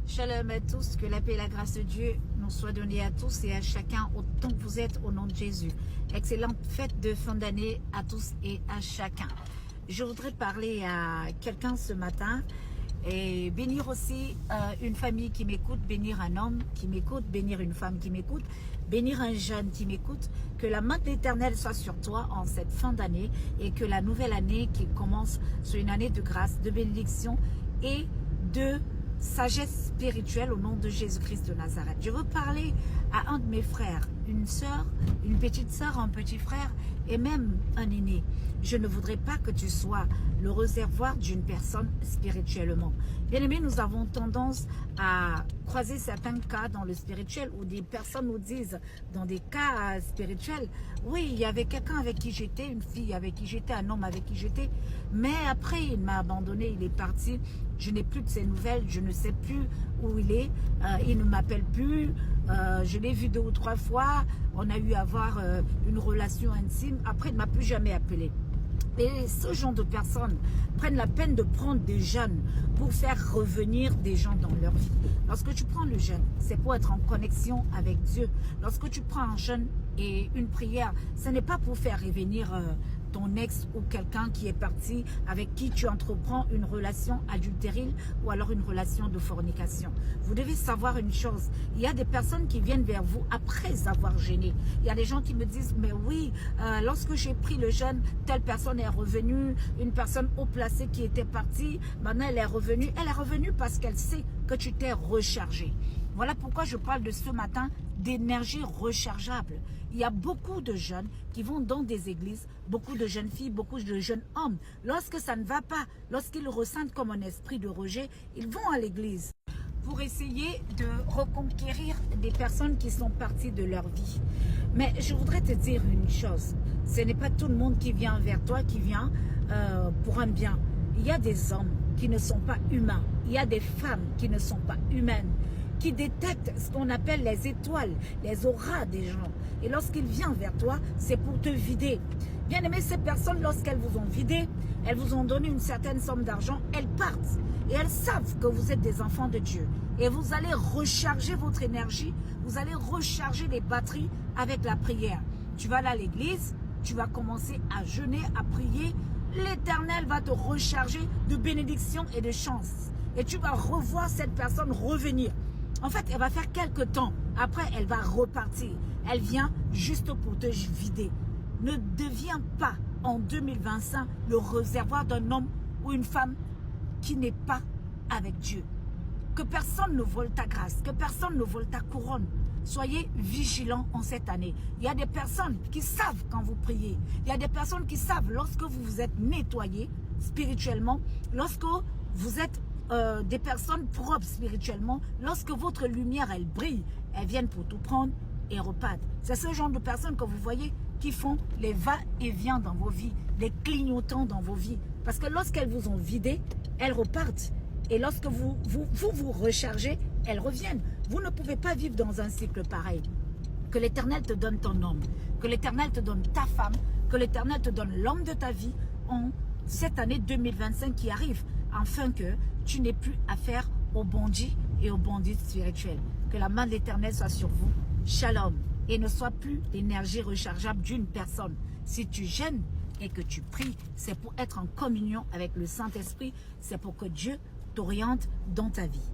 Shalom à tous, que la paix et la grâce de Dieu nous soient données à tous et à chacun autant que vous êtes au nom de Jésus. Excellente fête de fin d'année à tous et à chacun. Je voudrais parler à quelqu'un ce matin et bénir aussi une famille qui m'écoute, bénir un homme qui m'écoute, bénir une femme qui m'écoute, bénir un jeune qui m'écoute. Que la main de l'Éternel soit sur toi en cette fin d'année et que la nouvelle année qui commence soit une année de grâce, de bénédiction et de sagesse spirituelle au nom de Jésus-Christ de Nazareth. Je veux parler à un de mes frères, une sœur, une petite sœur, un petit frère et même un aîné. Je ne voudrais pas que tu sois le réservoir d'une personne spirituellement. Bien aimé, nous avons tendance à croiser certains cas dans le spirituel où des personnes nous disent dans des cas spirituels, oui, il y avait quelqu'un avec qui j'étais, une fille avec qui j'étais, un homme avec qui j'étais, mais après il m'a abandonné, il est parti, je n'ai plus de ses nouvelles, je ne sais plus où il est, il ne m'appelle plus, je l'ai vu 2 ou 3 fois, on a eu à avoir une relation intime, après il ne m'a plus jamais appelé. Et ce genre de personnes prennent la peine de prendre des jeunes pour faire revenir des gens dans leur vie. Lorsque tu prends le jeûne, c'est pour être en connexion avec Dieu. Lorsque tu prends un jeûne et une prière, ce n'est pas pour faire revenir ton ex ou quelqu'un qui est parti, avec qui tu entreprends une relation adultérine ou alors une relation de fornication. Vous devez savoir une chose, il y a des personnes qui viennent vers vous après avoir jeûné. Il y a des gens qui me disent, mais oui, lorsque j'ai pris le jeûne, telle personne est revenue, une personne haut placée qui était partie, maintenant elle est revenue. Elle est revenue parce qu'elle sait que tu t'es rechargé. Voilà pourquoi je parle de ce matin d'énergie rechargeable. Il y a beaucoup de jeunes qui vont dans des églises, beaucoup de jeunes filles, beaucoup de jeunes hommes. Lorsque ça ne va pas, lorsqu'ils ressentent comme un esprit de rejet, ils vont à l'église pour essayer de reconquérir des personnes qui sont parties de leur vie. Mais je voudrais te dire une chose, ce n'est pas tout le monde qui vient vers toi, qui vient pour un bien. Il y a des hommes qui ne sont pas humains, il y a des femmes qui ne sont pas humaines, qui détectent ce qu'on appelle les étoiles, les auras des gens. Et lorsqu'il vient vers toi, c'est pour te vider. Bien aimé, ces personnes, lorsqu'elles vous ont vidé, elles vous ont donné une certaine somme d'argent, elles partent. Et elles savent que vous êtes des enfants de Dieu. Et vous allez recharger votre énergie, vous allez recharger les batteries avec la prière. Tu vas aller à l'église, tu vas commencer à jeûner, à prier. L'Éternel va te recharger de bénédictions et de chance. Et tu vas revoir cette personne revenir. En fait, elle va faire quelques temps. Après, elle va repartir. Elle vient juste pour te vider. Ne deviens pas en 2025 le réservoir d'un homme ou une femme qui n'est pas avec Dieu. Que personne ne vole ta grâce, que personne ne vole ta couronne. Soyez vigilants en cette année. Il y a des personnes qui savent quand vous priez. Il y a des personnes qui savent lorsque vous vous êtes nettoyé spirituellement, lorsque vous êtes des personnes propres spirituellement, lorsque votre lumière, elle brille, elles viennent pour tout prendre et repartent. C'est ce genre de personnes que vous voyez qui font les va-et-vient dans vos vies, les clignotants dans vos vies. Parce que lorsqu'elles vous ont vidé, elles repartent. Et lorsque vous rechargez, elles reviennent. Vous ne pouvez pas vivre dans un cycle pareil. Que l'Éternel te donne ton homme, que l'Éternel te donne ta femme, que l'Éternel te donne l'homme de ta vie en cette année 2025 qui arrive, afin que tu n'aies plus affaire aux bandits et aux bandites spirituels. Que la main de l'Éternel soit sur vous. Shalom. Et ne soit plus l'énergie rechargeable d'une personne. Si tu jeûnes et que tu pries, c'est pour être en communion avec le Saint-Esprit. C'est pour que Dieu t'oriente dans ta vie.